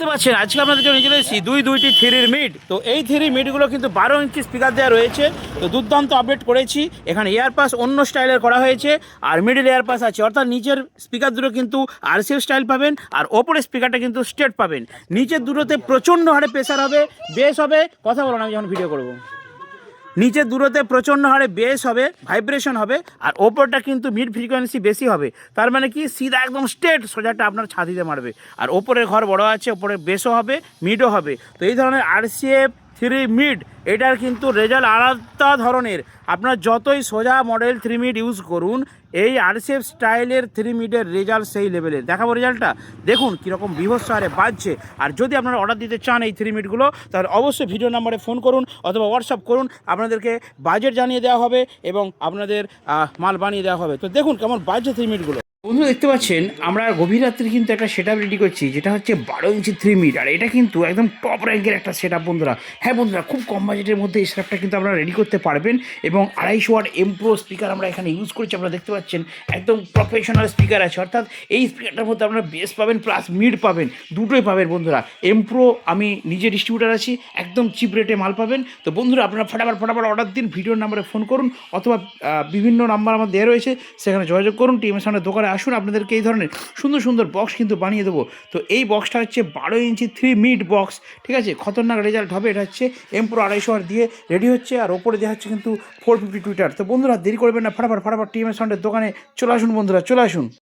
দেখতে পাচ্ছেন আজকে আপনাদের জন্য নিয়ে চলে এসেছি দুইটি থ্রির মিড। তো এই থ্রি মিডগুলো কিন্তু 12 ইঞ্চি স্পিকার দেওয়া রয়েছে। তো দুর্দান্ত আপডেট করেছি। এখানে এয়ারপাস অন্য স্টাইলের করা হয়েছে আর মিডিল এয়ারপাস আছে, অর্থাৎ নিচের স্পিকার দুটো কিন্তু আরসিএফ স্টাইল পাবেন আর ওপরের স্পিকারটা কিন্তু স্ট্রেট পাবেন। নিচের দুটোতে প্রচণ্ড হারে প্রেসার হবে, বেস হবে। কথা বলো না, আমি যখন ভিডিও করবো। নিচের দূরতে প্রচণ্ড হারে বেস হবে, ভাইব্রেশন হবে, আর ওপরটা কিন্তু মিড ফ্রিকোয়েন্সি বেশি হবে। তার মানে কি সিধা একদম স্ট্রেট সোজাটা আপনার ছাতিতে মারবে। আর ওপরের ঘর বড় আছে, ওপরে বেসও হবে, মিডও হবে। তো এই ধরনের আরসিএফ থ্রি মিড এটার কিন্তু রেজাল্ট আলাদা ধরনের। আপনার যতই সোজা মডেল থ্রি মিড ইউজ করুন, এই আরসিএফ স্টাইলের থ্রি মিডের রেজাল্ট সেই লেভেলের। দেখাবো রেজাল্টটা, দেখুন কীরকম বিভৎস হারে বাজছে। আর যদি আপনারা অর্ডার দিতে চান এই থ্রি মিডগুলো, তাহলে অবশ্যই ভিডিও নাম্বারে ফোন করুন অথবা হোয়াটসঅ্যাপ করুন। আপনাদেরকে বাজেট জানিয়ে দেওয়া হবে এবং আপনাদের মাল বানিয়ে দেওয়া হবে। তো দেখুন কেমন বাজছে থ্রি মিডগুলো। বন্ধু দেখতে পাচ্ছেন আমরা গভীর রাত্রে কিন্তু একটা সেট আপ রেডি করছি, যেটা হচ্ছে 12 ইঞ্চি থ্রি মিড। আর এটা কিন্তু একদম টপ র্যাঙ্কের একটা সেট আপ বন্ধুরা। হ্যাঁ বন্ধুরা, খুব কম বাজেটের মধ্যে এই সেট আপটা কিন্তু আপনারা রেডি করতে পারবেন। এবং 250 ওয়াট এমপ্রো স্পিকার আমরা এখানে ইউজ করছি। আপনারা দেখতে পাচ্ছেন একদম প্রফেশনাল স্পিকার আছে, অর্থাৎ এই স্পিকারটার মধ্যে আপনারা বেস পাবেন প্লাস মিড পাবেন, দুটোই পাবেন বন্ধুরা। এমপ্রো আমি নিজে ডিস্ট্রিবিউটার আছি, একদম চিপ রেটে মাল পাবেন। তো বন্ধুরা আপনারা ফটাফট অর্ডার দিন, ভিডিওর নাম্বারে ফোন করুন অথবা বিভিন্ন নাম্বার আমার দেওয়া রয়েছে, সেখানে যোগাযোগ করুন। টিমের সামনে দোকানে আসুন, আপনাদেরকে এই ধরনের সুন্দর সুন্দর বক্স কিন্তু বানিয়ে দেবো। তো এই বক্সটা হচ্ছে 12 ইঞ্চি থ্রি মিড বক্স, ঠিক আছে। খতরনাক রেজাল্ট হবে। এটা হচ্ছে এমপ্রো 250 ওয়াট দিয়ে রেডি হচ্ছে, আর ওপরে দেওয়া হচ্ছে কিন্তু 450 টুইটার। তো বন্ধুরা দেরি করবেন না, ফটাফট টিমের সামনে দোকানে চলে আসুন বন্ধুরা, চলে আসুন।